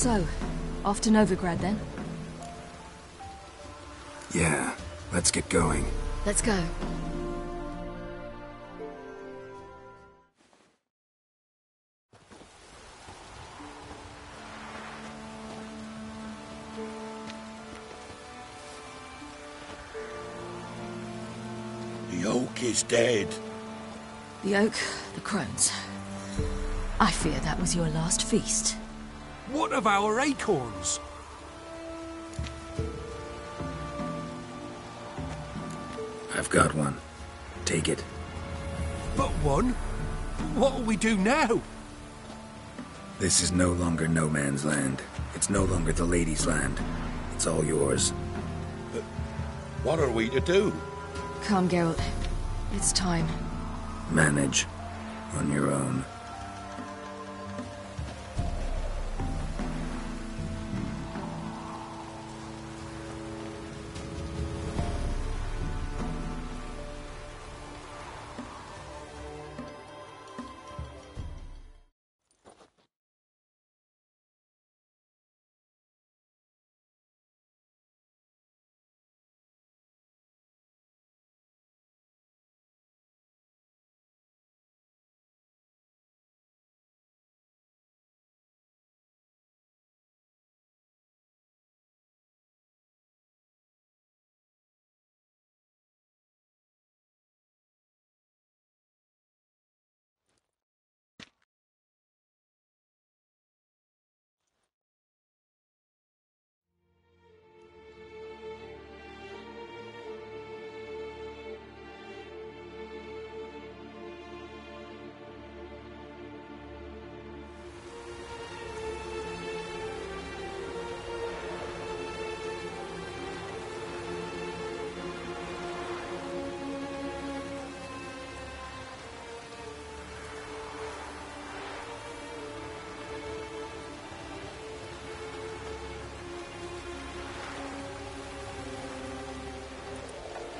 So, off to Novigrad then? Yeah, let's get going. Let's go. The oak is dead. The oak, the crones. I fear that was your last feast. What of our acorns? I've got one. Take it. But one? What'll we do now? This is no longer no man's land. It's no longer the lady's land. It's all yours. What are we to do? Come, Geralt. It's time. Manage. On your own.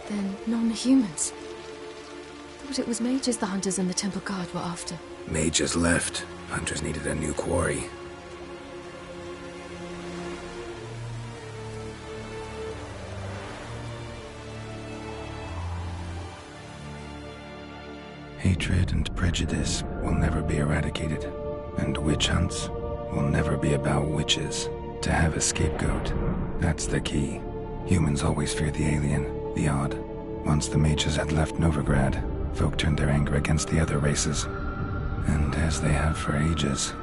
Then non-humans. Thought it was mages the hunters and the temple guard were after. Mages left. Hunters needed a new quarry. Hatred and prejudice will never be eradicated, and witch hunts will never be about witches. To have a scapegoat, that's the key. Humans always fear the alien, the odd. Once the mages had left Novigrad, folk turned their anger against the other races, and as they have for ages,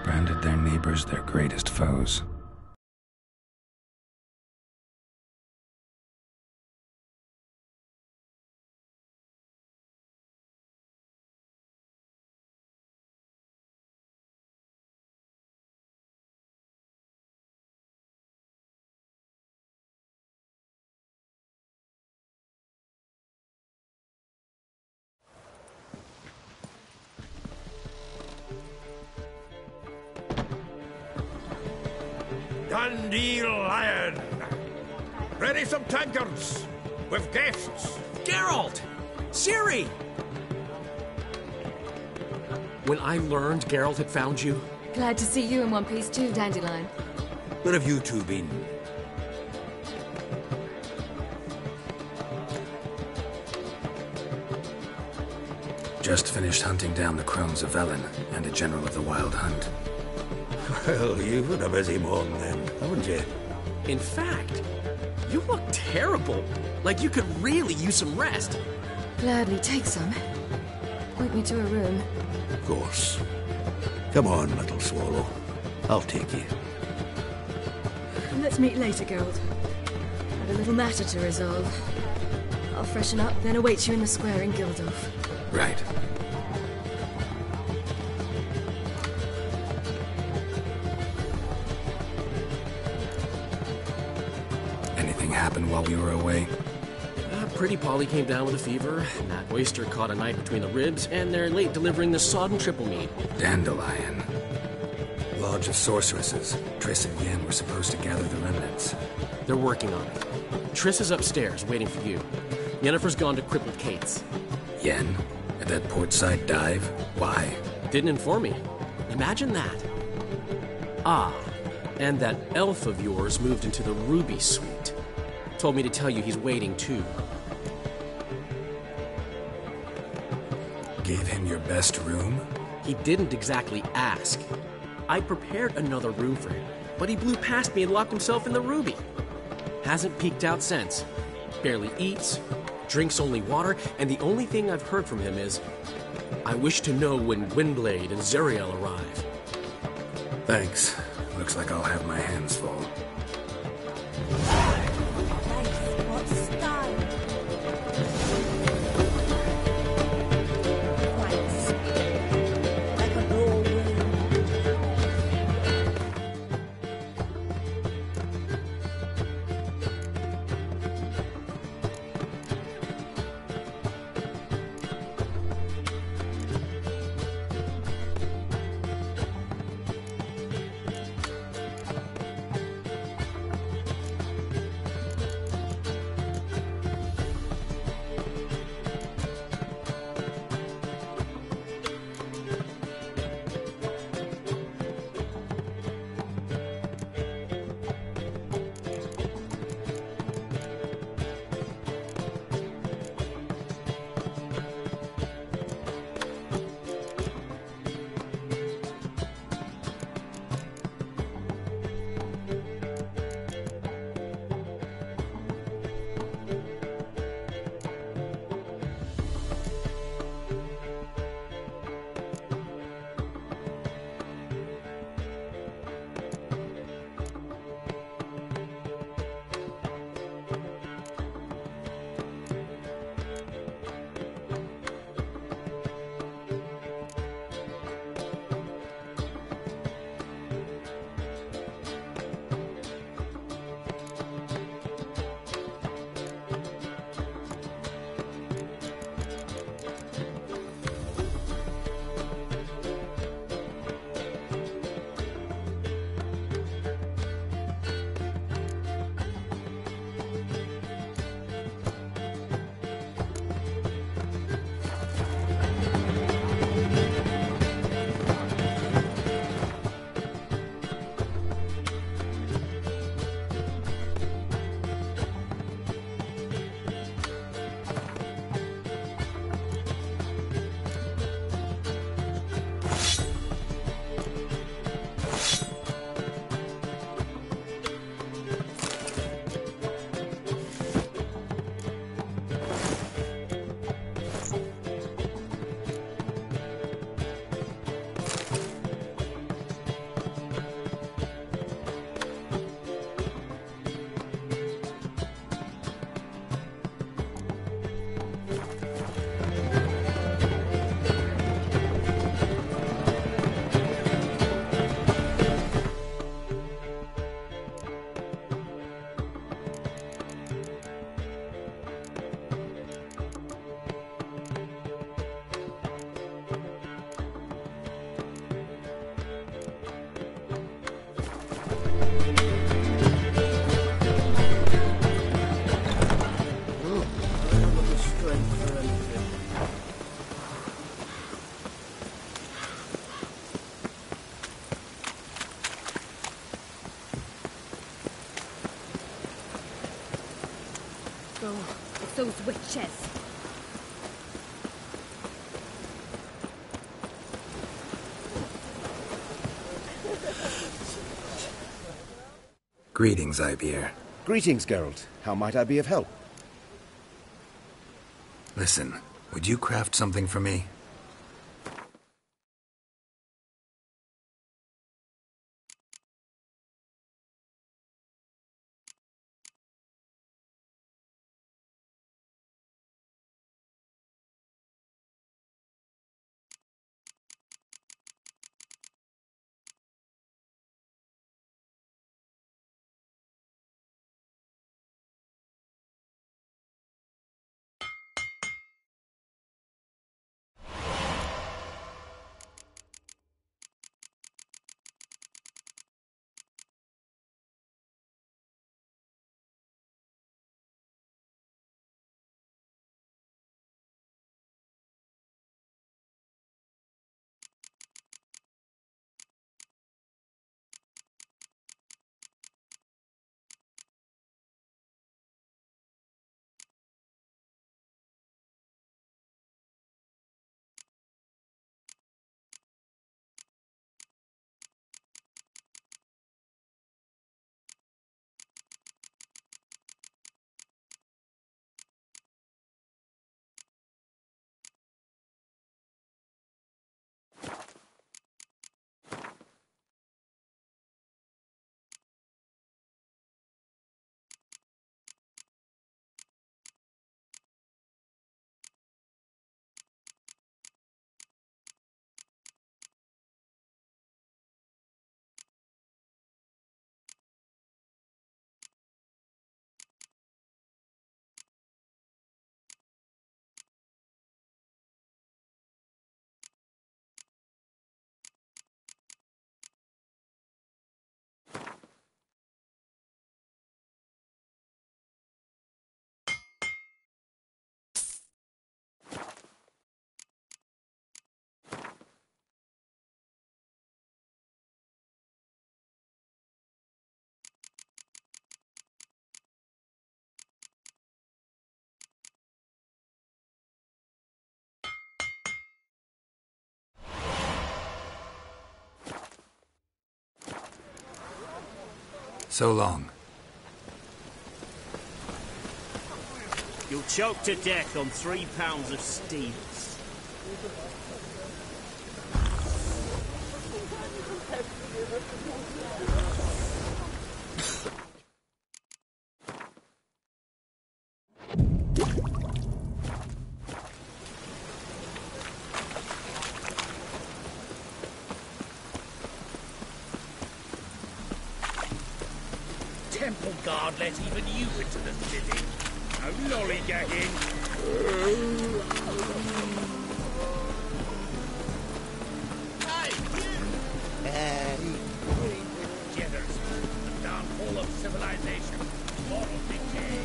branded their neighbors their greatest foes. Dandelion! Ready some tankards! With guests! Geralt! Ciri! When I learned Geralt had found you... Glad to see you in one piece too, Dandelion. Where have you two been? Just finished hunting down the crones of Velen and a general of the Wild Hunt. Well, you've had a busy morning then, haven't you? In fact, you look terrible. Like you could really use some rest. Gladly take some. Point me to a room. Of course. Come on, little swallow. I'll take you. Let's meet later, Geralt. Have a little matter to resolve. I'll freshen up, then await you in the square in Gildorf. Right. Anything happened while we were away? Pretty Polly came down with a fever, and that oyster caught a knife between the ribs, and they're late delivering the sodden triple meat. Dandelion. Lodge of sorceresses. Triss and Yen were supposed to gather the remnants. They're working on it. Triss is upstairs, waiting for you. Yennefer's gone to crippled Kate's. Yen? At that portside dive? Why? Didn't inform me. Imagine that. Ah, And that elf of yours moved into the Ruby suite. Told me to tell you he's waiting too. Gave him your best room? He didn't exactly ask. I prepared another room for him, but he blew past me and locked himself in the Ruby. Hasn't peeked out since. Barely eats, drinks only water, and the only thing I've heard from him is, I wish to know when Windblade and Zeriel arrive. Thanks. Looks like I'll have my hands full. What style? Like a doorway. Oh, it's those witches. Greetings, Ibeer. Greetings, Geralt. How might I be of help? Listen, would you craft something for me? So long. You'll choke to death on 3 pounds of steels. Temple guard let even you into the city. No lollygagging. Hey, you! Hey! Jitters. The downfall of civilization. Moral decay.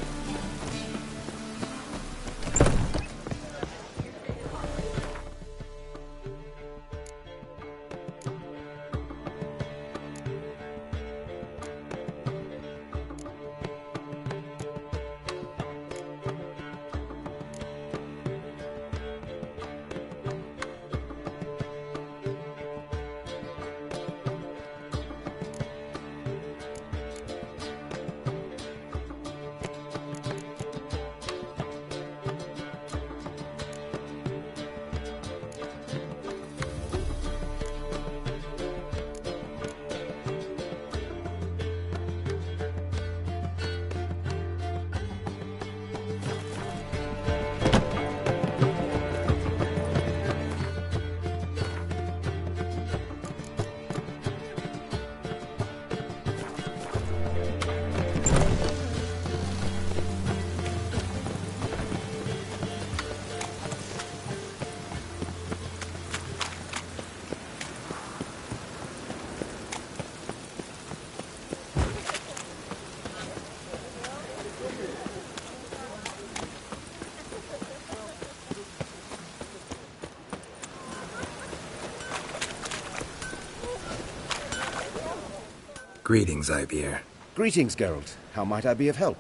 Greetings, Ivier. Greetings, Geralt. How might I be of help?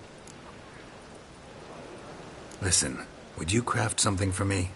Listen, would you craft something for me?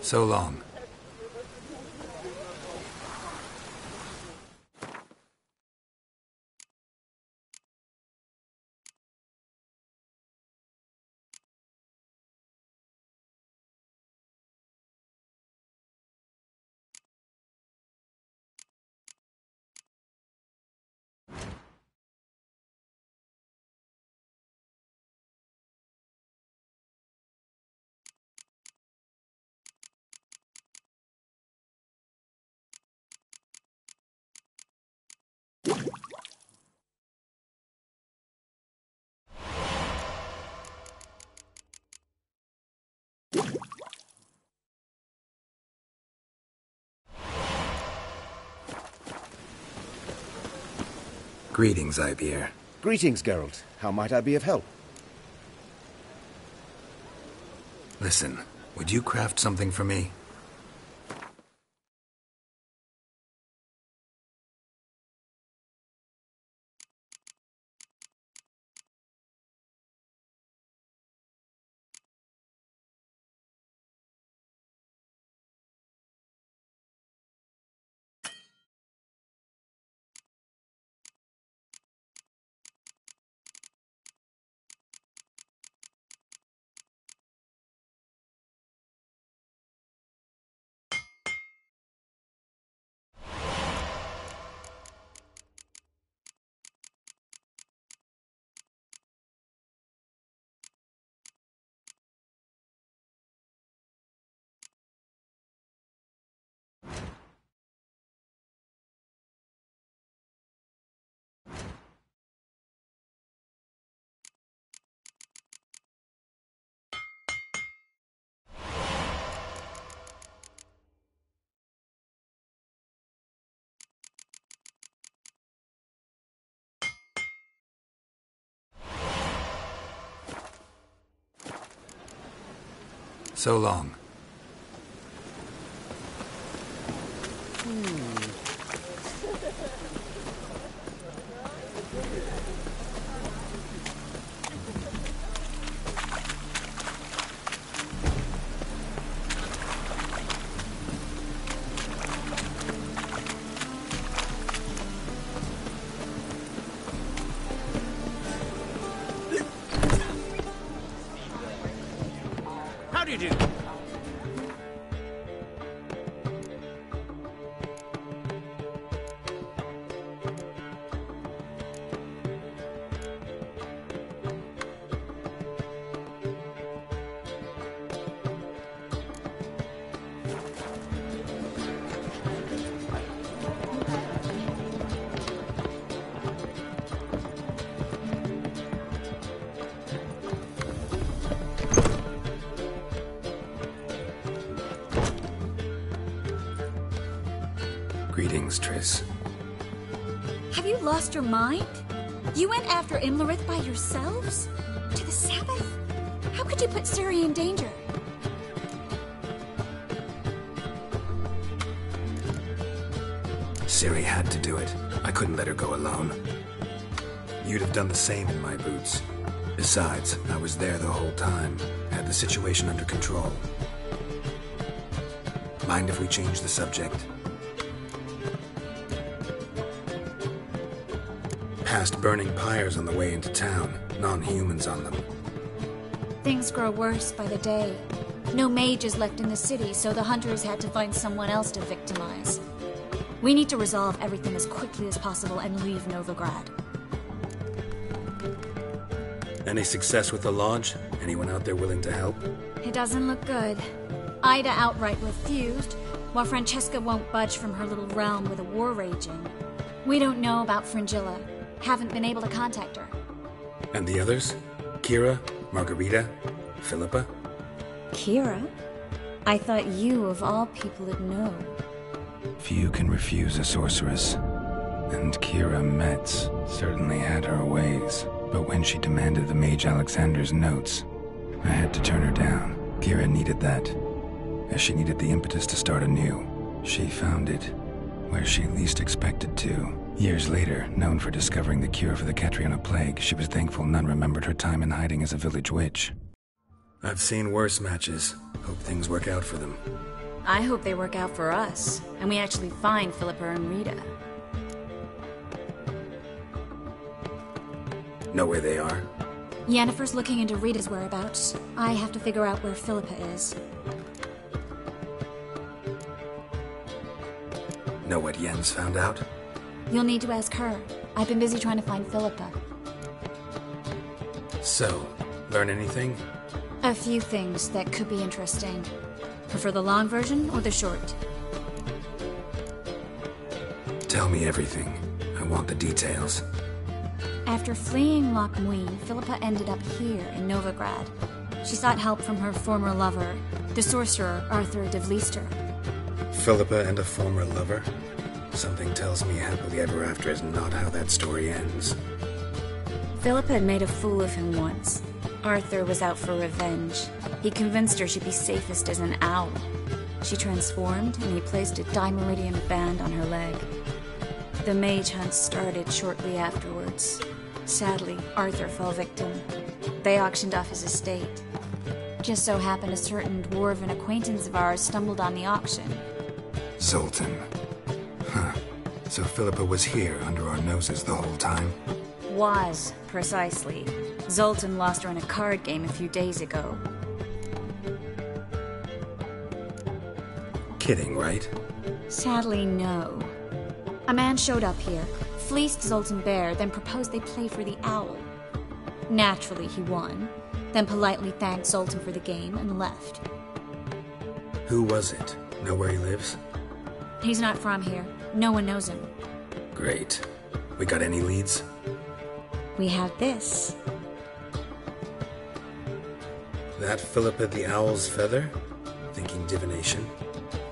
So long. Greetings, Ibeer. Greetings, Geralt. How might I be of help? Listen, would you craft something for me? So long. How do you do? Greetings, Triss. Have you lost your mind? You went after Imlerith by yourselves? To the Sabbath? How could you put Ciri in danger? Ciri had to do it. I couldn't let her go alone. You'd have done the same in my boots. Besides, I was there the whole time. Had the situation under control. Mind if we change the subject? Past burning pyres on the way into town. Non-humans on them. Things grow worse by the day. No mages left in the city, so the hunters had to find someone else to victimize. We need to resolve everything as quickly as possible and leave Novigrad. Any success with the Lodge? Anyone out there willing to help? It doesn't look good. Ida outright refused, while Francesca won't budge from her little realm with a war raging. We don't know about Fringilla. Haven't been able to contact her. And the others? Kira? Margarita? Philippa? Kira? I thought you, of all people, would know. Few can refuse a sorceress. And Kira Metz certainly had her ways. But when she demanded the Mage Alexander's notes, I had to turn her down. Kira needed that, as she needed the impetus to start anew. She found it where she least expected to. Years later, known for discovering the cure for the Catriona plague, she was thankful none remembered her time in hiding as a village witch. I've seen worse matches. Hope things work out for them. I hope they work out for us, and we actually find Philippa and Rita. Know where they are? Yennefer's looking into Rita's whereabouts. I have to figure out where Philippa is. Know what Yen's found out? You'll need to ask her. I've been busy trying to find Philippa. So, learn anything? A few things that could be interesting. Prefer the long version or the short? Tell me everything. I want the details. After fleeing Loch Muin, Philippa ended up here in Novigrad. She sought help from her former lover, the sorcerer Arthur de Vlister. Philippa and a former lover? Something tells me happily ever after is not how that story ends. Philippa had made a fool of him once. Arthur was out for revenge. He convinced her she'd be safest as an owl. She transformed, and he placed a dimeridium band on her leg. The mage hunt started shortly afterwards. Sadly, Arthur fell victim. They auctioned off his estate. Just so happened a certain dwarven acquaintance of ours stumbled on the auction. Zoltan. Huh. So Philippa was here under our noses the whole time? Was, precisely. Zoltan lost her in a card game a few days ago. Kidding, right? Sadly, no. A man showed up here, fleeced Zoltan bare, then proposed they play for the owl. Naturally, he won, then politely thanked Zoltan for the game and left. Who was it? Know where he lives? He's not from here. No one knows him. Great. We got any leads? We have this. That Philippa the Owl's feather? Thinking divination?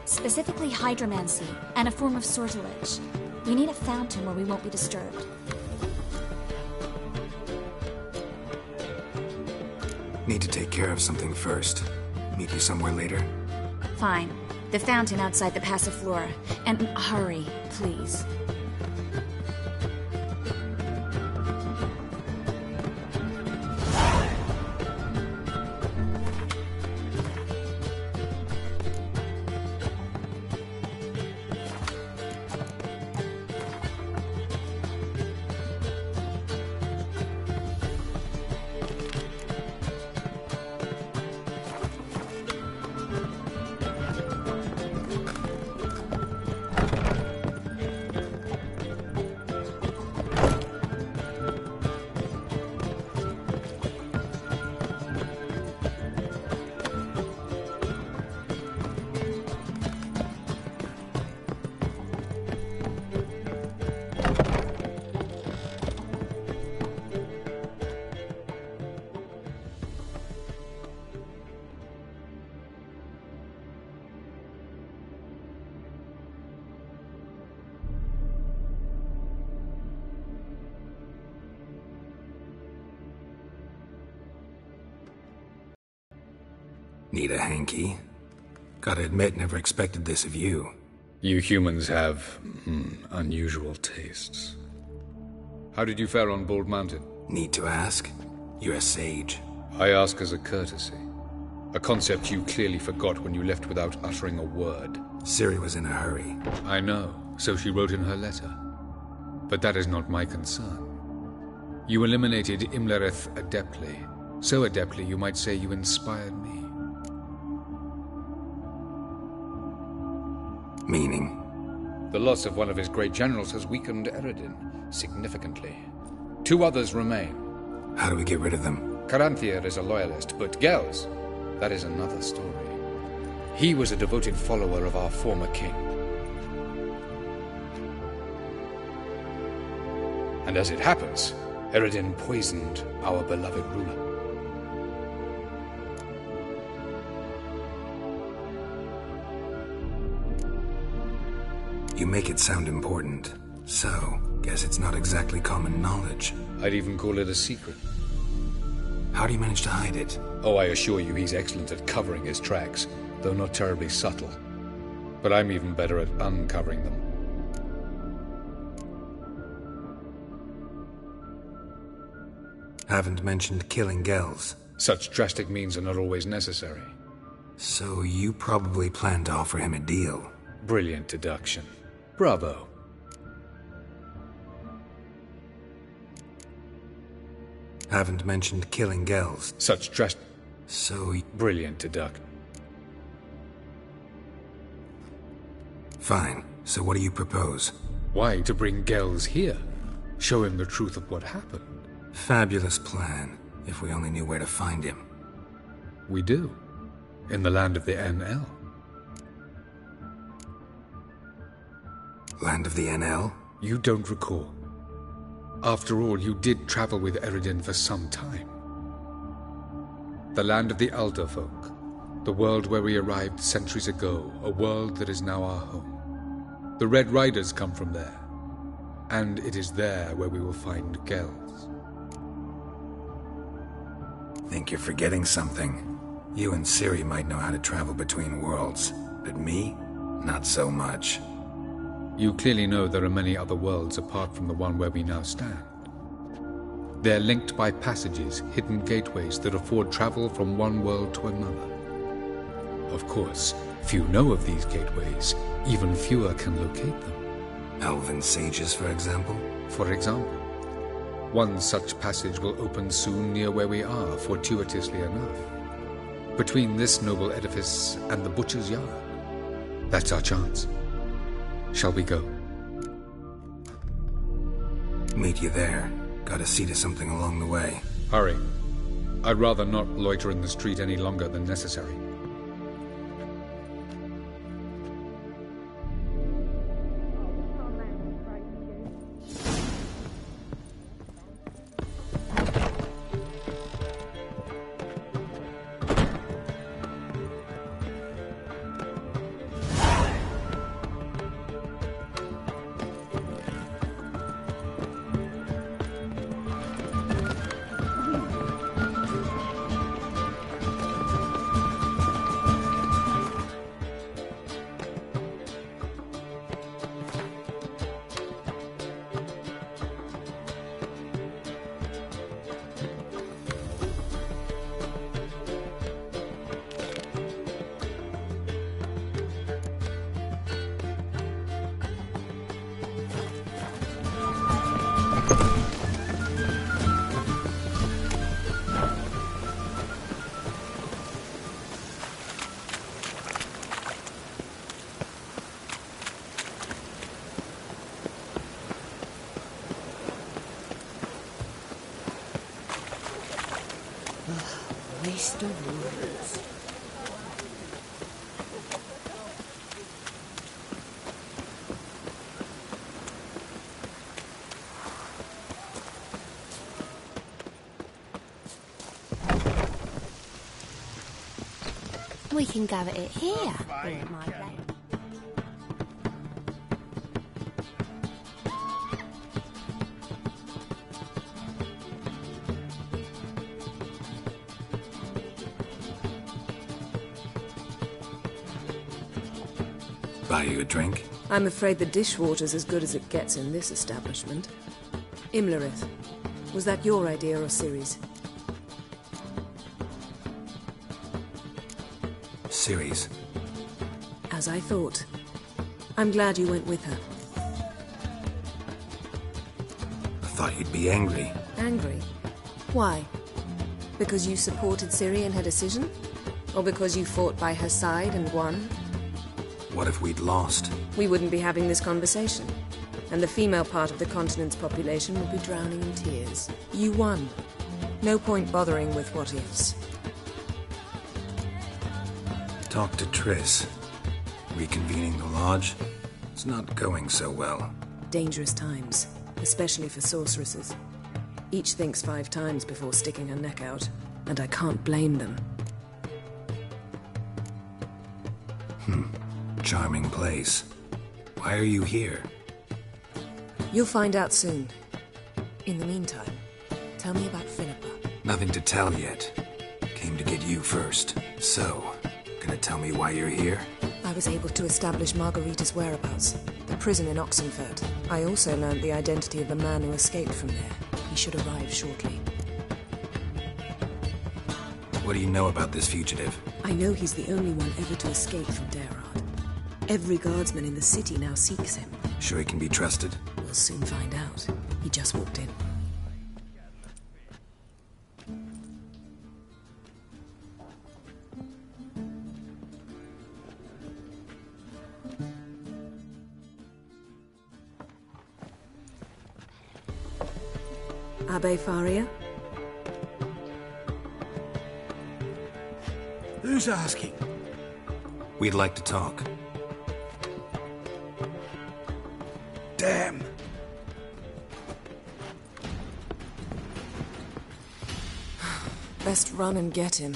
Specifically hydromancy, and a form of sortilege. We need a fountain where we won't be disturbed. Need to take care of something first. Meet you somewhere later? Fine. The fountain outside the Passiflora. And hurry, please. Need a hanky? Gotta admit, never expected this of you. You humans have, unusual tastes. How did you fare on Bald Mountain? Need to ask? You're a sage. I ask as a courtesy. A concept you clearly forgot when you left without uttering a word. Ciri was in a hurry. I know, so she wrote in her letter. But that is not my concern. You eliminated Imlerith adeptly. So adeptly you might say you inspired me. Meaning? The loss of one of his great generals has weakened Eredin significantly. 2 others remain. How do we get rid of them? Caranthir is a loyalist, but Gelz, that is another story. He was a devoted follower of our former king. And as it happens, Eredin poisoned our beloved ruler. You make it sound important. So, guess it's not exactly common knowledge. I'd even call it a secret. How do you manage to hide it? Oh, I assure you he's excellent at covering his tracks, though not terribly subtle. But I'm even better at uncovering them. Haven't mentioned killing Gelz. Such drastic means are not always necessary. So you probably plan to offer him a deal. Brilliant deduction. Bravo. Haven't mentioned killing Gelz. Such drastic... So... Brilliant deduction. Fine. So what do you propose? Why, to bring Gelz here. Show him the truth of what happened. Fabulous plan, if we only knew where to find him. We do. In the land of the NL. Land of the NL? You don't recall. After all, you did travel with Eredin for some time. The land of the Alder folk. The world where we arrived centuries ago. A world that is now our home. The Red Riders come from there. And it is there where we will find Gelz. Think you're forgetting something. You and Ciri might know how to travel between worlds, but me? Not so much. You clearly know there are many other worlds apart from the one where we now stand. They're linked by passages, hidden gateways that afford travel from one world to another. Of course, few know of these gateways, even fewer can locate them. Elven sages, for example? For example. One such passage will open soon near where we are, fortuitously enough. Between this noble edifice and the butcher's yard. That's our chance. Shall we go? Meet you there. Gotta see to something along the way. Hurry. I'd rather not loiter in the street any longer than necessary. Waste of words. We can go at it here, or at my place. Buy you a drink? I'm afraid the dishwater's as good as it gets in this establishment. Imlerith, was that your idea or Ciri's? Ciri's. As I thought. I'm glad you went with her. I thought you'd be angry. Angry? Why? Because you supported Ciri in her decision? Or because you fought by her side and won? What if we'd lost? We wouldn't be having this conversation. And the female part of the continent's population would be drowning in tears. You won. No point bothering with what ifs. Talk to Triss. Reconvening the lodge? It's not going so well. Dangerous times, especially for sorceresses. Each thinks 5 times before sticking her neck out, and I can't blame them. Charming place. Why are you here? You'll find out soon. In the meantime, tell me about Philippa. Nothing to tell yet. Came to get you first. So, gonna tell me why you're here? I was able to establish Margarita's whereabouts. The prison in Oxenfurt. I also learned the identity of a man who escaped from there. He should arrive shortly. What do you know about this fugitive? I know he's the only one ever to escape from Darod. Every guardsman in the city now seeks him. Sure he can be trusted? We'll soon find out. He just walked in. Abbe Faria? Who's asking? We'd like to talk. Damn. Best run and get him.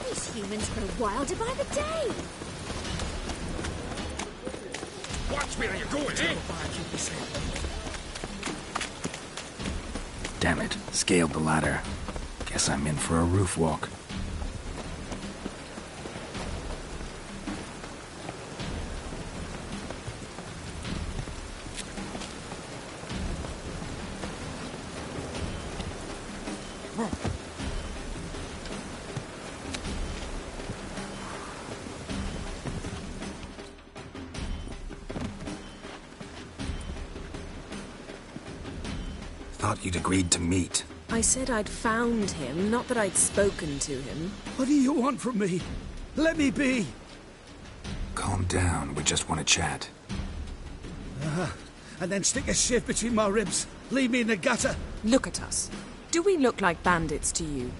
These humans grow wilder by the day. Watch where you're going, eh? Damn it, scaled the ladder. Guess I'm in for a roof walk. Thought you'd agreed to meet. I said I'd found him, not that I'd spoken to him. What do you want from me? Let me be. Calm down, we just want to chat. And then stick a shiv between my ribs. Leave me in the gutter. Look at us. Do we look like bandits to you?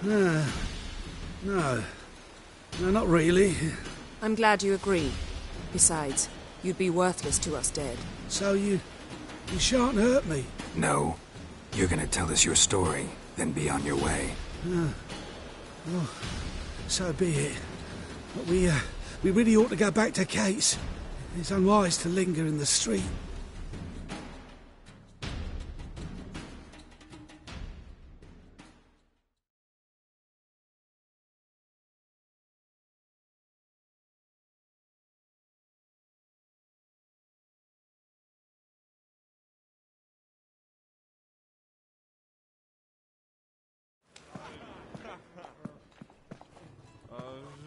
No. No, not really. I'm glad you agree. Besides, you'd be worthless to us dead. So you shan't hurt me? No. You're gonna tell us your story, then be on your way. Oh, so be it. But we really ought to go back to Kate's. It's unwise to linger in the street.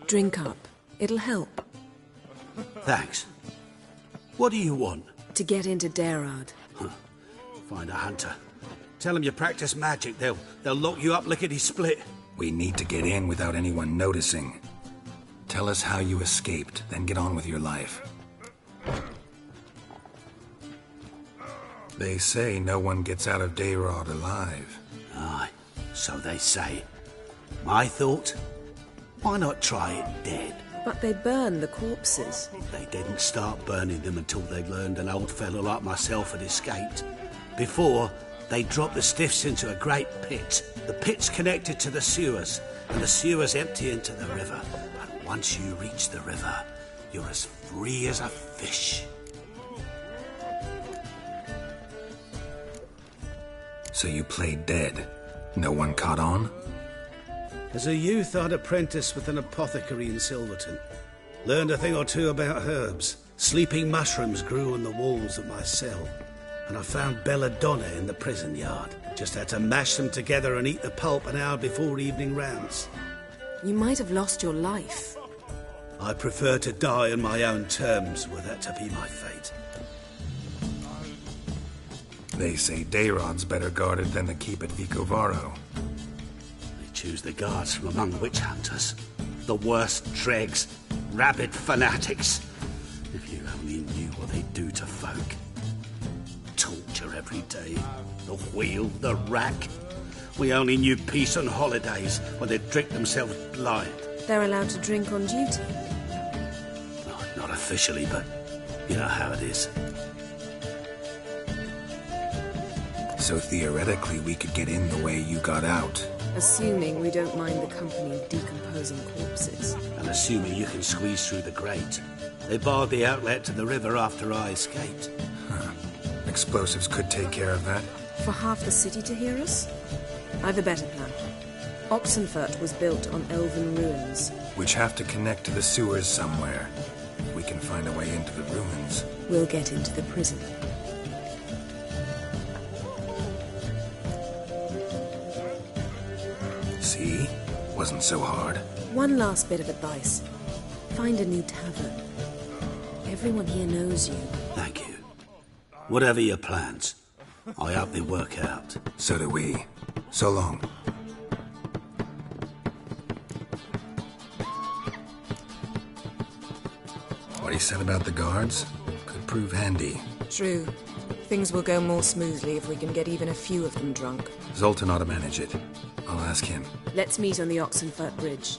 Drink up. It'll help. Thanks. What do you want? To get into Darod. Find a hunter. Tell them you practice magic. They'll lock you up lickety-split. We need to get in without anyone noticing. Tell us how you escaped, then get on with your life. They say no one gets out of Darod alive. Aye, so they say. My thought? Why not try it dead? But they burn the corpses. They didn't start burning them until they learned an old fellow like myself had escaped. Before, they dropped the stiffs into a great pit. The pit's connected to the sewers, and the sewers empty into the river. But once you reach the river, you're as free as a fish. So you played dead. No one caught on? As a youth, I'd apprenticed with an apothecary in Silverton. Learned a thing or two about herbs. Sleeping mushrooms grew on the walls of my cell. And I found belladonna in the prison yard. Just had to mash them together and eat the pulp an hour before evening rounds. You might have lost your life. I prefer to die on my own terms, were that to be my fate. They say Darod's better guarded than the keep at Vicovaro. Choose the guards from among witch hunters. The worst dregs, rabid fanatics. If you only knew what they do to folk. Torture every day. The wheel, the rack. We only knew peace on holidays when they'd drink themselves blind. They're allowed to drink on duty? Not officially, but you know how it is. So theoretically we could get in the way you got out. Assuming we don't mind the company of decomposing corpses. And assuming you can squeeze through the grate. They barred the outlet to the river after I escaped. Huh. Explosives could take care of that. For half the city to hear us? I've a better plan. Oxenfurt was built on elven ruins. Which have to connect to the sewers somewhere. We we can find a way into the ruins. We'll get into the prison. See? Wasn't so hard. One last bit of advice. Find a new tavern. Everyone here knows you. Thank you. Whatever your plans, I hope they work out. So do we. So long. What he said about the guards could prove handy. True. Things will go more smoothly if we can get even a few of them drunk. Zoltan ought to manage it. I'll ask him. Let's meet on the Oxenfurt Bridge.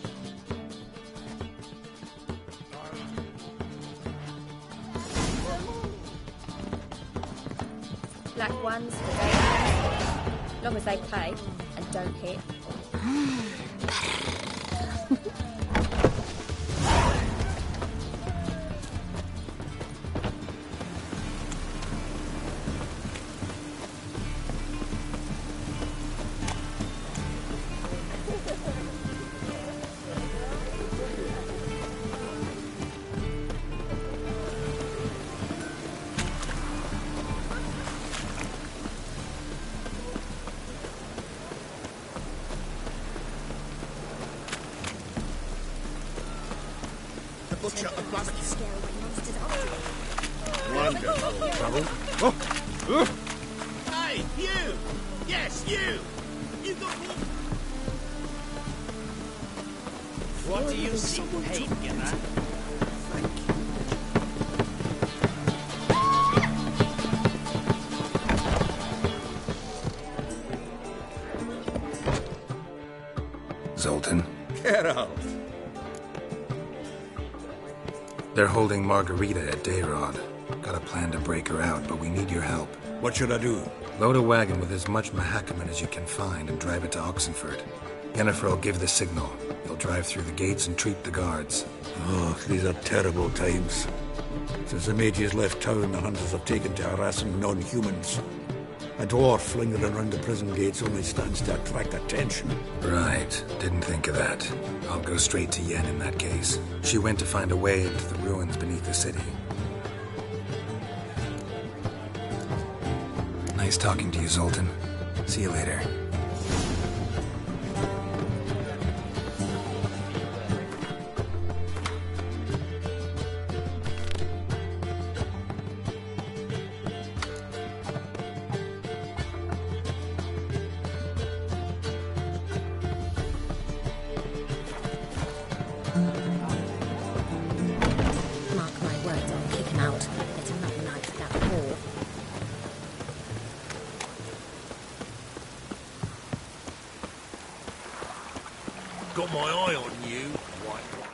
Black ones for days. Long as they pay and don't hit. Butcher a bloody Wonderful. Trouble? Oh. Hey, you! Yes, you! You got more... What do you see? Hey, get that? Zoltan? Get out. They're holding Margarita at Dayrod. Got a plan to break her out, but we need your help. What should I do? Load a wagon with as much Mahakaman as you can find and drive it to Oxenfurt. Yennefer will give the signal. He'll drive through the gates and treat the guards. Oh, these are terrible times. Since the mages left town, the hunters have taken to harassing non-humans. A dwarf lingering around the prison gates only stands to attract attention. Right. Didn't think of that. I'll go straight to Yen in that case. She went to find a way into the ruins beneath the city. Nice talking to you, Zoltan. See you later. Mark my words, I'll kick him out. It's another night for that whore. Got my eye on you, white one.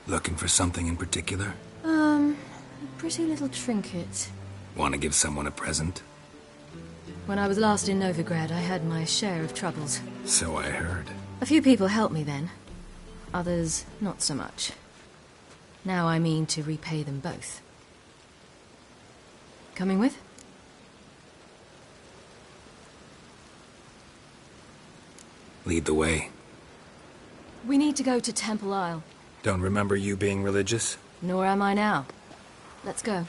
Looking for something in particular? A pretty little trinket. Want to give someone a present? When I was last in Novigrad, I had my share of troubles. So I heard. A few people helped me then. Others, not so much. Now I mean to repay them both. Coming with? Lead the way. We need to go to Temple Isle. Don't remember you being religious? Nor am I now. Let's go.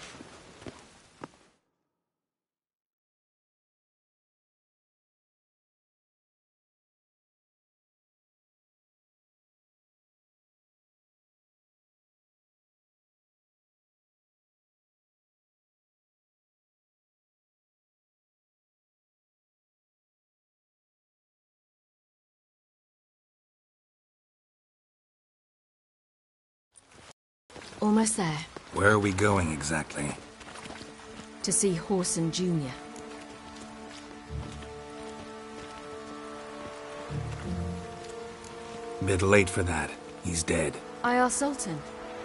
Almost there. Where are we going exactly? To see Horson Jr. Bit late for that. He's dead. I asked Sultan,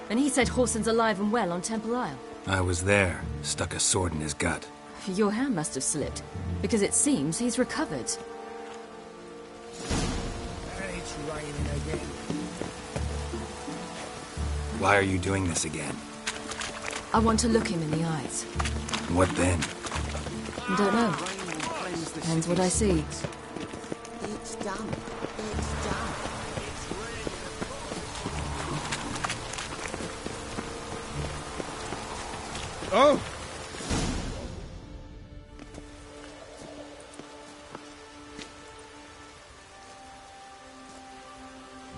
and he said Horson's alive and well on Temple Isle. I was there. Stuck a sword in his gut. Your hand must have slipped, because it seems he's recovered. It's raining again. Why are you doing this again? I want to look him in the eyes. What then? I don't know. Depends what I see. It's done. It's done. Oh!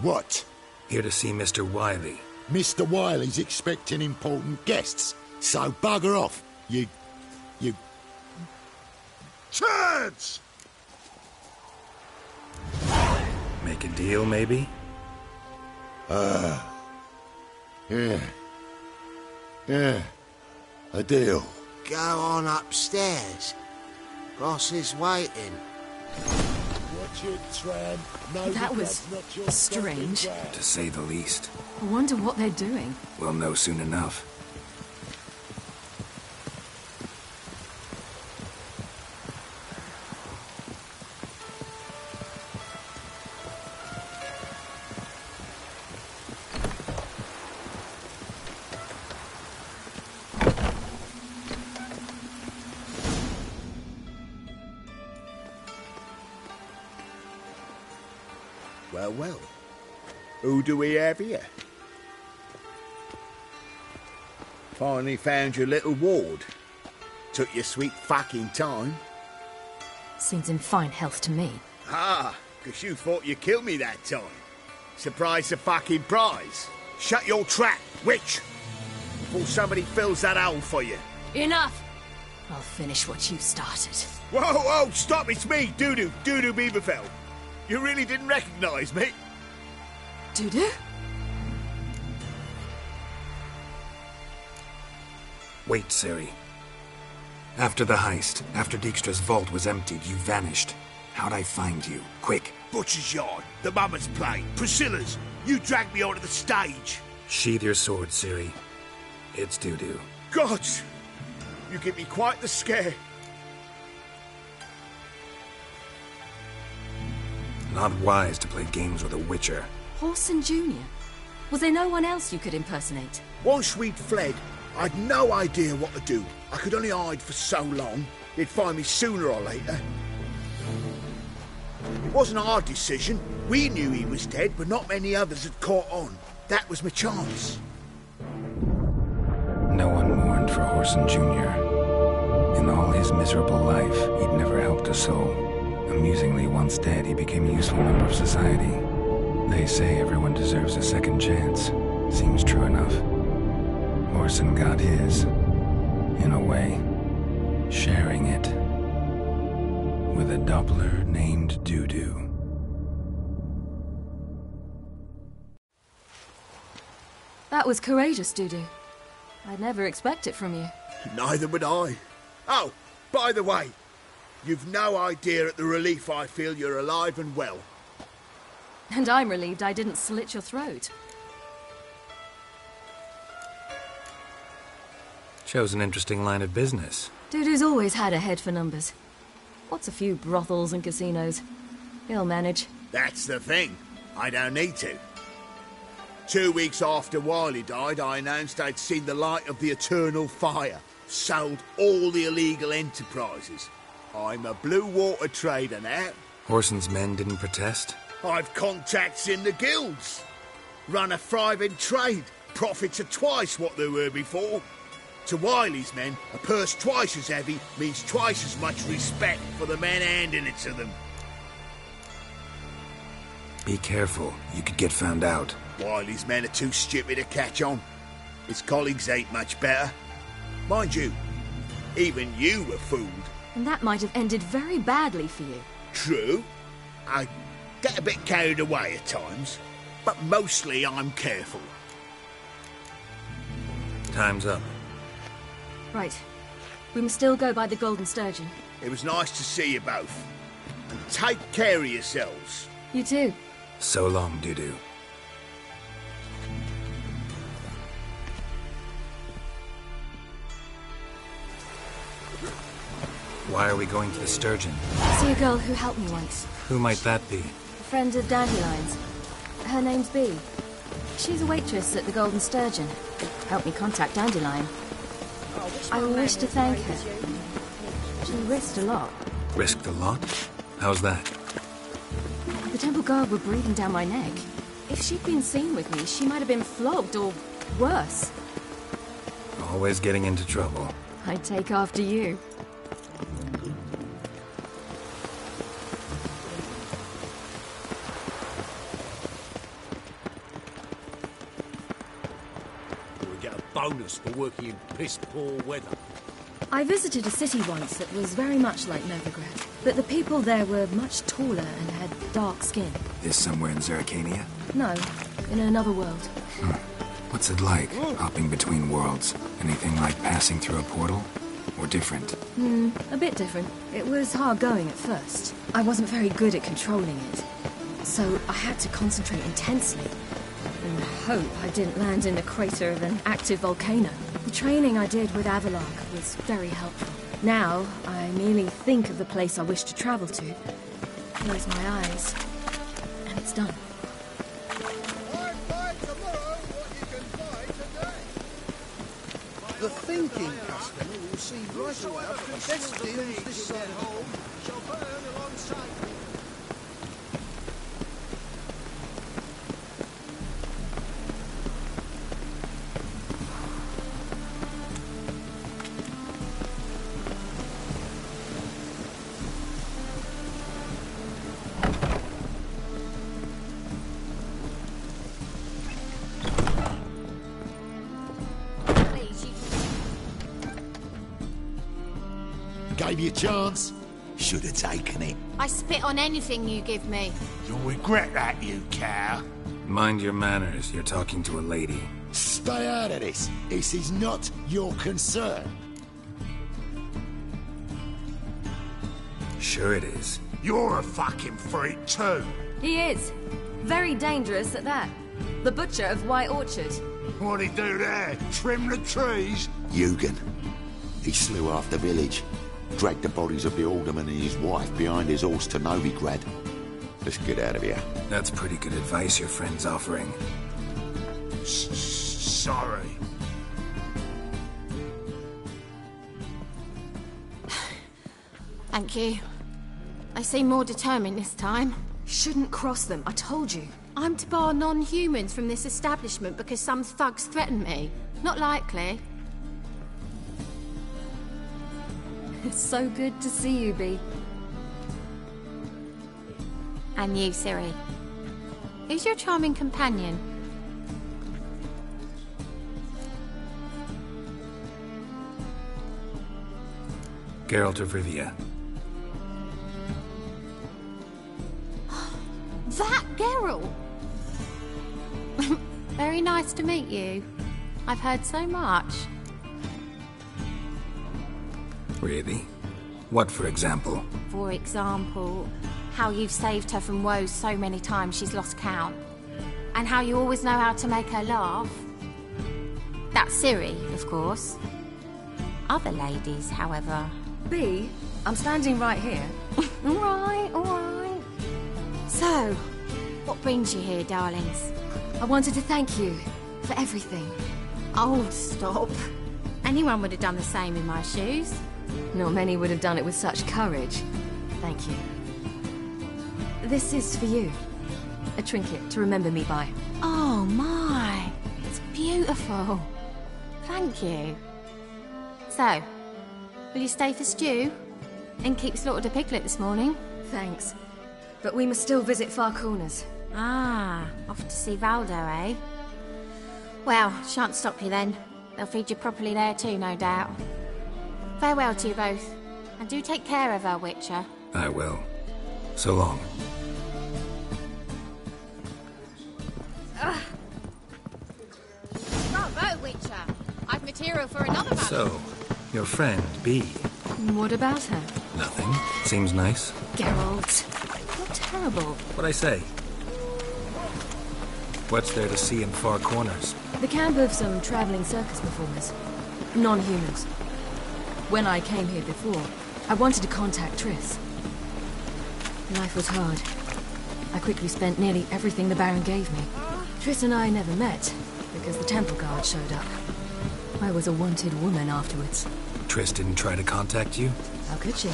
What? Here to see Mr. Wiley. Mr. Wiley's expecting important guests, so bugger off, you... Turds! Make a deal, maybe? Yeah. Yeah. A deal. Go on upstairs. Boss is waiting. Watch it, Tram. No, that was strange. To say the least. I wonder what they're doing. We'll know soon enough. Well. Who do we have here? Finally found your little ward. Took your sweet fucking time. Seems in fine health to me. Ah, because you thought you killed me that time. Surprise the fucking prize. Shut your trap, witch! Before somebody fills that hole for you. Enough! I'll finish what you started. Whoa, stop, it's me, Dudu Beaverfell. You really didn't recognise me? Dudu? Wait, Ciri. After the heist, after Dijkstra's vault was emptied, you vanished. How'd I find you? Quick. Butcher's Yard, the Mama's Play, Priscilla's. You dragged me onto the stage. Sheathe your sword, Ciri. It's Dudu. Gods! You give me quite the scare. Not wise to play games with a witcher. Horson Jr.? Was there no one else you could impersonate? Once we'd fled, I'd no idea what to do. I could only hide for so long. They'd find me sooner or later. It wasn't our decision. We knew he was dead, but not many others had caught on. That was my chance. No one mourned for Horson Jr. In all his miserable life, he'd never helped a soul. Amusingly, once dead, he became a useful member of society. They say everyone deserves a second chance. Seems true enough. Horson got his, in a way, sharing it with a Doppler named Dudu. That was courageous, Dudu. I'd never expect it from you. Neither would I. Oh, by the way, you've no idea at the relief I feel you're alive and well. And I'm relieved I didn't slit your throat. Shows an interesting line of business. Dudu's always had a head for numbers. What's a few brothels and casinos? He'll manage. That's the thing. I don't need to. 2 weeks after Wiley died, I announced I'd seen the light of the eternal fire. Sold all the illegal enterprises. I'm a blue water trader now. Horson's men didn't protest? I've contacts in the guilds. Run a thriving trade. Profits are twice what they were before. To Wiley's men, a purse twice as heavy means twice as much respect for the men handing it to them. Be careful. You could get found out. Wiley's men are too stupid to catch on. His colleagues ain't much better. Mind you, even you were fooled. And that might have ended very badly for you. True. I get a bit carried away at times, but mostly I'm careful. Time's up. Right. We must still go by the Golden Sturgeon. It was nice to see you both. And take care of yourselves. You too. So long, Dudu. Why are we going to the Sturgeon? I see a girl who helped me once. Who might that be? A friend of Dandelion's. Her name's Bee. She's a waitress at the Golden Sturgeon. Helped me contact Dandelion. I wish to thank her. She risked a lot. Risked a lot? How's that? The temple guard were breathing down my neck. If she'd been seen with me, she might have been flogged or worse. Always getting into trouble. I'd take after you. Bonus for working in piss-poor weather. I visited a city once that was very much like Novigrad, but the people there were much taller and had dark skin. This somewhere in Zeracania? No, in another world. What's it like, hopping between worlds? Anything like passing through a portal? Or different? A bit different. It was hard going at first. I wasn't very good at controlling it, so I had to concentrate intensely. And hope I didn't land in the crater of an active volcano. The training I did with Avalark was very helpful. Now, I merely think of the place I wish to travel to, close my eyes, and it's done. The thinking customer will see right away after the best deals this side of home shall burn alongside me. Gave you a chance. Should have taken it. I spit on anything you give me. You'll regret that, you cow. Mind your manners. You're talking to a lady. Stay out of this. This is not your concern. Sure it is. You're a fucking freak too. He is. Very dangerous at that. The butcher of White Orchard. What'd he do there? Trim the trees? Eugen. He slew half the village. Dragged the bodies of the alderman and his wife behind his horse to Novigrad. Let's get out of here. That's pretty good advice your friend's offering. Sorry. Thank you. They seem more determined this time. Shouldn't cross them, I told you. I'm to bar non-humans from this establishment because some thugs threaten me. Not likely. It's so good to see you, Bee. And you, Ciri. Who's your charming companion? Geralt of Rivia. That Geralt! Very nice to meet you. I've heard so much. Really? What, for example? For example, how you've saved her from woes so many times she's lost count. And how you always know how to make her laugh. That's Ciri, of course. other ladies, however. B, I'm standing right here. All right. So, what brings you here, darlings? I wanted to thank you for everything. Oh, stop. Anyone would have done the same in my shoes. Not many would have done it with such courage. Thank you. This is for you. A trinket to remember me by. Oh, my. It's beautiful. Thank you. So, will you stay for stew? And keep slaughtered a piglet this morning? Thanks. But we must still visit Far Corners. Ah, off to see Valdo, eh? Well, shan't stop you then. They'll feed you properly there too, no doubt. Farewell to you both. And do take care of her, Witcher. I will. So long. Bravo, Witcher. I've material for another battle. So, your friend, B. What about her? Nothing. Seems nice. Geralt. You're terrible. What'd I say? What's there to see in Far Corners? The camp of some traveling circus performers. Non-humans. When I came here before, I wanted to contact Triss. Life was hard. I quickly spent nearly everything the Baron gave me. Triss and I never met, because the Temple Guard showed up. I was a wanted woman afterwards. Triss didn't try to contact you? How could she?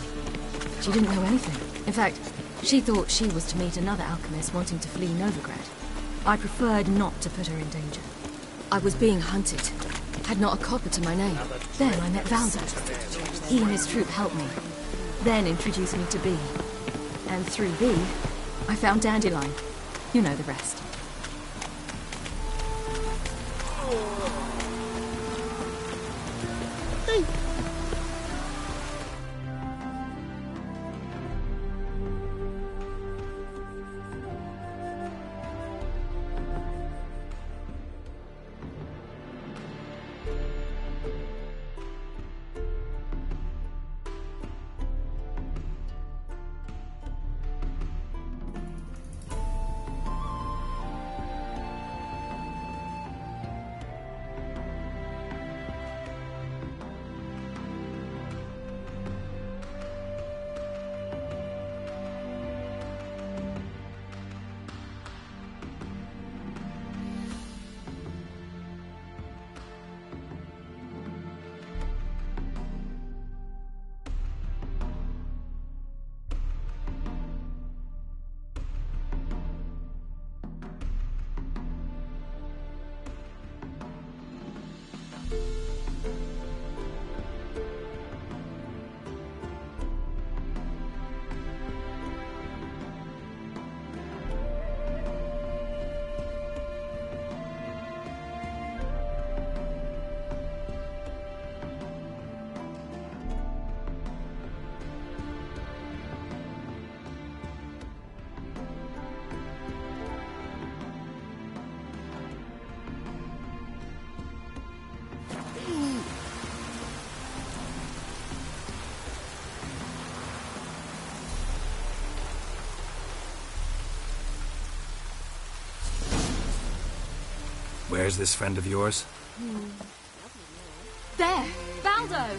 She didn't know anything. In fact, she thought she was to meet another alchemist wanting to flee Novigrad. I preferred not to put her in danger. I was being hunted. Had not a copper to my name. Then I met Valdo. He and his troop helped me. Then introduced me to B. And through B, I found Dandelion. You know the rest. Where's this friend of yours? There! Valdo!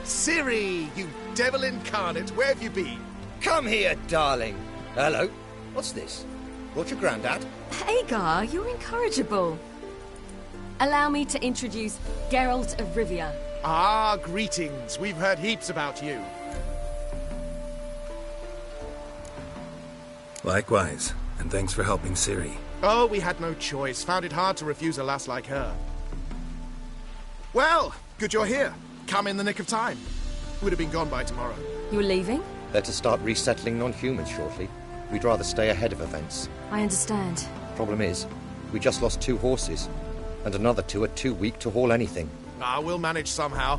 Ciri, you devil incarnate, where have you been? Come here, darling. Hello. What's this? Brought your granddad? Hagar, you're incorrigible. Allow me to introduce Geralt of Rivia. Ah, greetings. We've heard heaps about you. Likewise, and thanks for helping Ciri. Oh, we had no choice. Found it hard to refuse a lass like her. Well, good you're here. Come in the nick of time. Would have been gone by tomorrow. You're leaving? They're to start resettling non-humans shortly. We'd rather stay ahead of events. I understand. Problem is, we just lost 2 horses, and another 2 are too weak to haul anything. Ah, we'll manage somehow.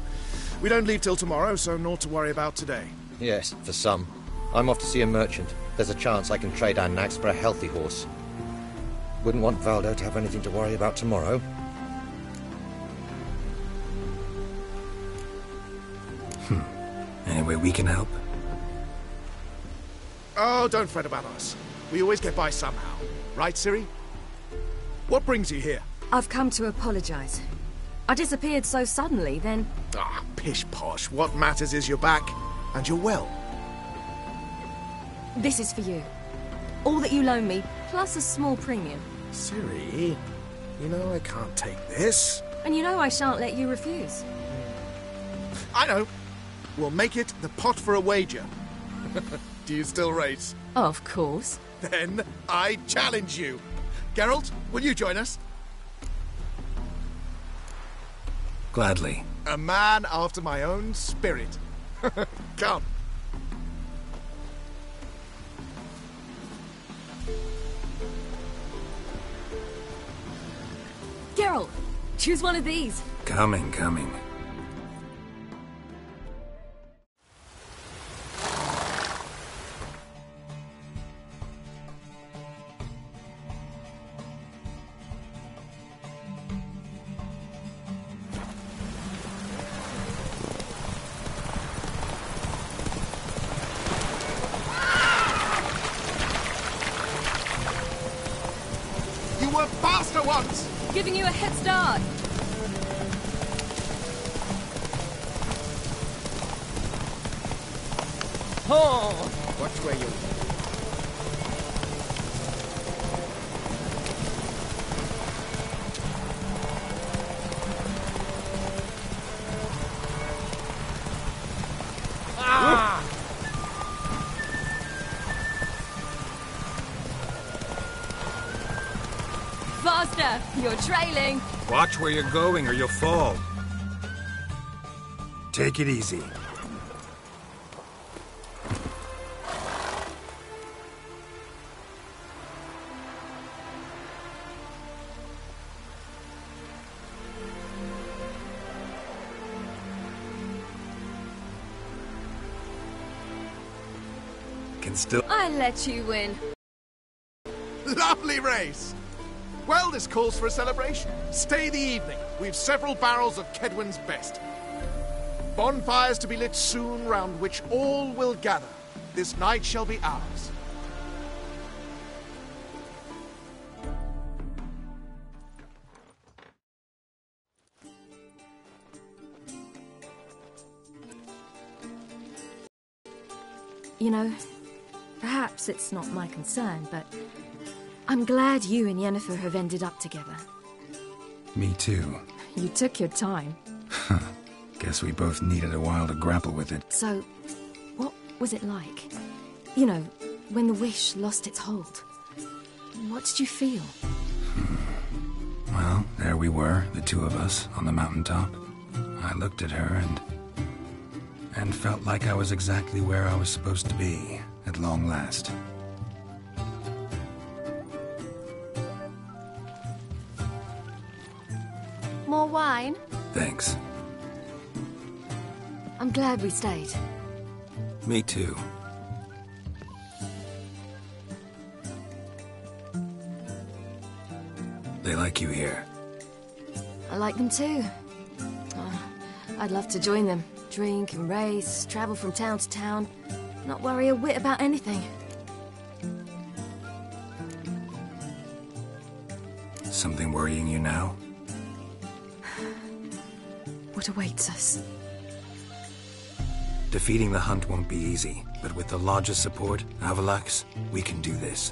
We don't leave till tomorrow, so naught to worry about today. Yes, for some. I'm off to see a merchant. There's a chance I can trade our nags for a healthy horse. Wouldn't want Valdo to have anything to worry about tomorrow. Any way we can help? Oh, don't fret about us. We always get by somehow. Right, Ciri? What brings you here? I've come to apologize. I disappeared so suddenly, then... Ah, pish-posh. What matters is you're back, and you're well. This is for you. All that you loan me, plus a small premium. Ciri, you know I can't take this. And you know I shan't let you refuse. I know. We'll make it the pot for a wager. Do you still race? Of course. Then I challenge you. Geralt, will you join us? Gladly. A man after my own spirit. Come. Geralt, choose one of these. Coming. You were faster once! Giving you a head start. Oh! Watch where you... Ah! Faster! You're trailing. Watch where you're going or you'll fall. Take it easy. Can still... I let you win. Lovely race! Well, this calls for a celebration. Stay the evening. We've several barrels of Kedwen's best. Bonfires to be lit soon, round which all will gather. This night shall be ours. You know, perhaps it's not my concern, but I'm glad you and Yennefer have ended up together. Me too. You took your time. Guess we both needed a while to grapple with it. So, what was it like? You know, when the wish lost its hold. What did you feel? Well, there we were, the two of us, on the mountaintop. I looked at her and felt like I was exactly where I was supposed to be, at long last. More wine? Thanks. I'm glad we stayed. Me too. They like you here. I like them too. I'd love to join them. Drink and race, travel from town to town. Not worry a whit about anything. Something worrying you now? What awaits us? Defeating the hunt won't be easy, but with the Lodge's support, Avalax, we can do this.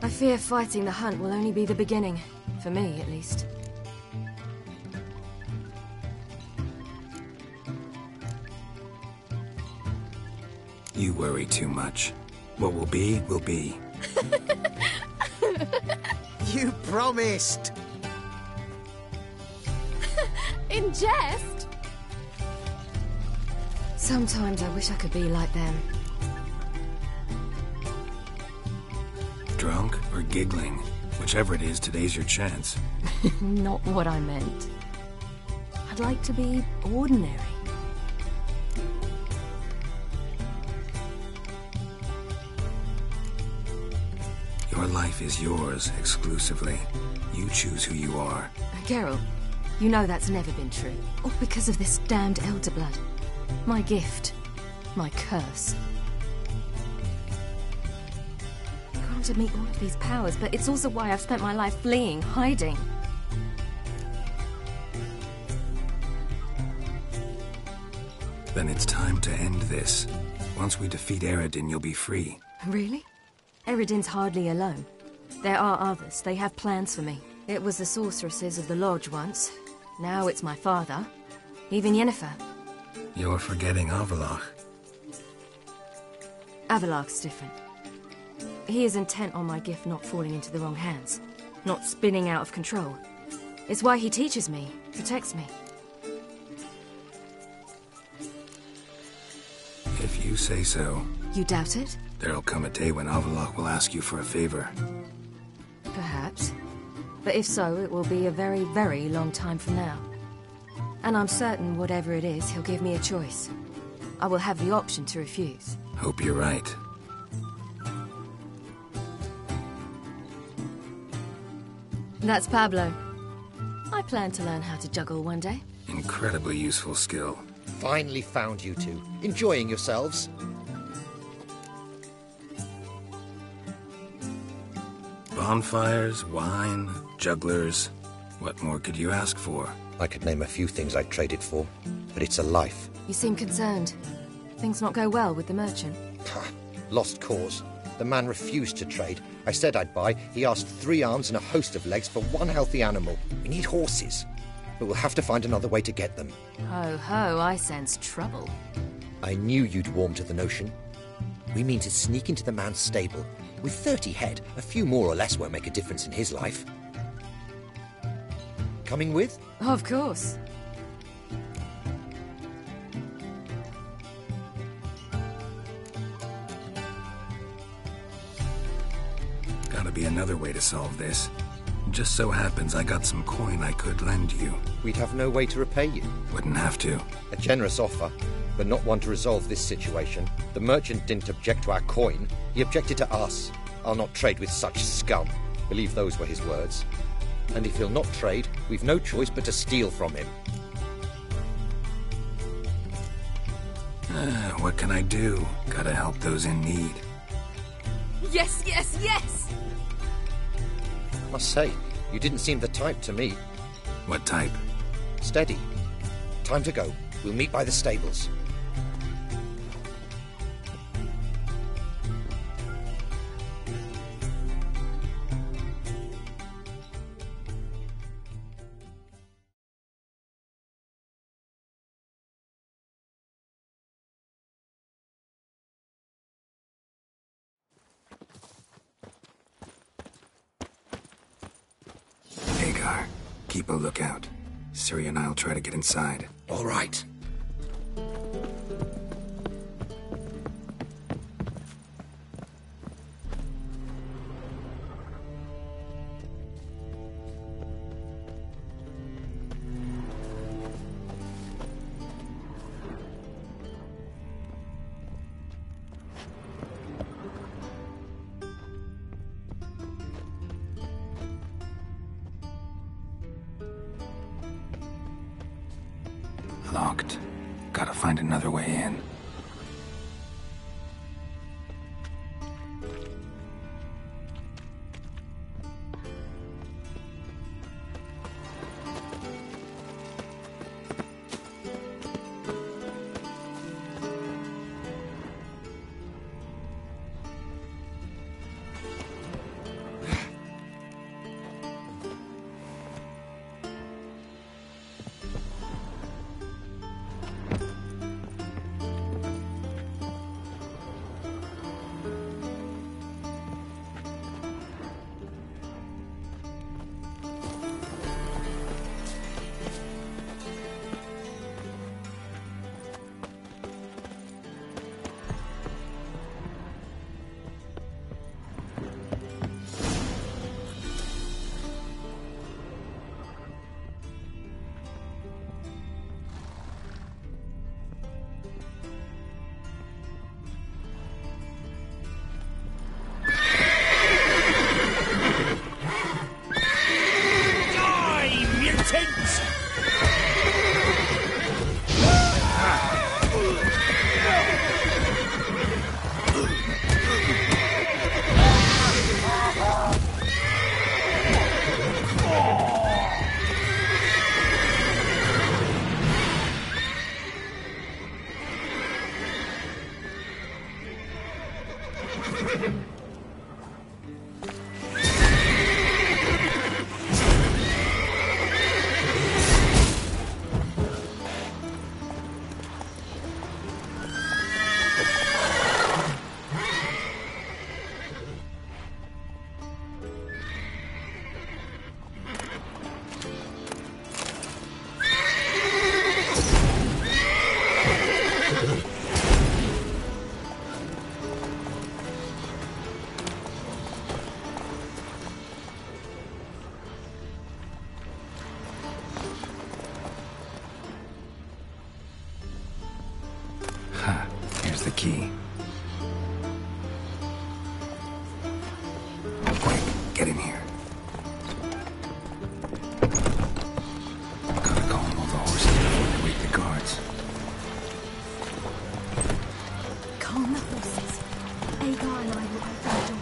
I fear fighting the hunt will only be the beginning. For me, at least. You worry too much. What will be, will be. You promised! In jest? Sometimes I wish I could be like them. Drunk or giggling? Whichever it is, today's your chance. Not what I meant. I'd like to be ordinary. Your life is yours, exclusively. You choose who you are. Geralt, you know that's never been true. All because of this damned elder blood. My gift. My curse. granted me all of these powers, but it's also why I've spent my life fleeing, hiding. Then it's time to end this. Once we defeat Eredin, you'll be free. Really? Eredin's hardly alone. There are others. They have plans for me. It was the sorceresses of the Lodge once. Now it's my father. Even Yennefer. You're forgetting Avallac'h. Avallac'h's different. He is intent on my gift not falling into the wrong hands. Not spinning out of control. It's why he teaches me, protects me. If you say so. You doubt it? There'll come a day when Avallac'h will ask you for a favor. Perhaps. But if so, it will be a very, very long time from now. And I'm certain whatever it is, he'll give me a choice. I will have the option to refuse. Hope you're right. That's Pablo. I plan to learn how to juggle one day. Incredibly useful skill. Finally found you two. Enjoying yourselves? Bonfires, wine, jugglers. What more could you ask for? I could name a few things I'd trade it for, but it's a life. You seem concerned. Things not go well with the merchant? Lost cause. The man refused to trade. I said I'd buy. He asked 3 arms and a host of legs for one healthy animal. We need horses. But we'll have to find another way to get them. Ho ho, I sense trouble. I knew you'd warm to the notion. We mean to sneak into the man's stable. With 30 head, a few more or less won't make a difference in his life. Coming with? Of course. Gotta be another way to solve this. Just so happens I got some coin I could lend you. We'd have no way to repay you. Wouldn't have to. A generous offer, but not one to resolve this situation. The merchant didn't object to our coin. He objected to us. I'll not trade with such scum. Believe those were his words. And if he'll not trade, we've no choice but to steal from him. What can I do? Gotta help those in need. Yes, yes, yes! Must say, you didn't seem the type to me. What type? Steady. Time to go. We'll meet by the stables. Hagar, keep a lookout. Ciri and I'll try to get inside. All right. Locked. Gotta find another way in. key. Quick, get in here. Gotta calm all the horses before they wake the guards. Calm the horses. Agar and I will open the door.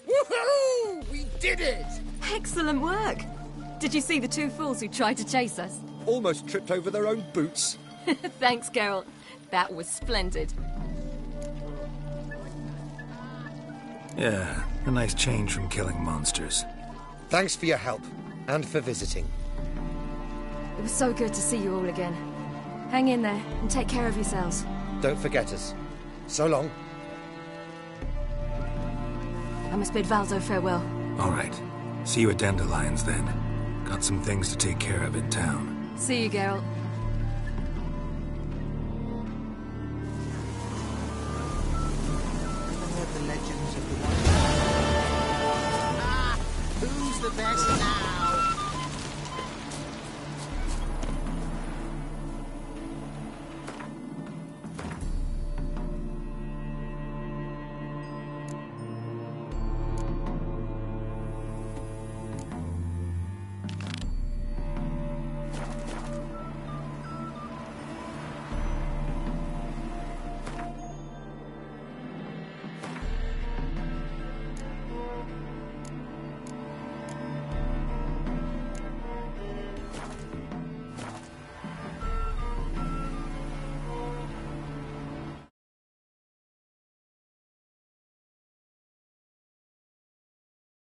Woohoo! We did it! Excellent work! Did you see the two fools who tried to chase us? Almost tripped over their own boots. Thanks, Geralt. That was splendid. Yeah, a nice change from killing monsters. Thanks for your help, and for visiting. It was so good to see you all again. Hang in there, and take care of yourselves. Don't forget us. So long. I must bid Valdo farewell. All right. See you at Dandelions, then. Got some things to take care of in town. See you, Geralt. The legends of the one. Ah, who's the best now?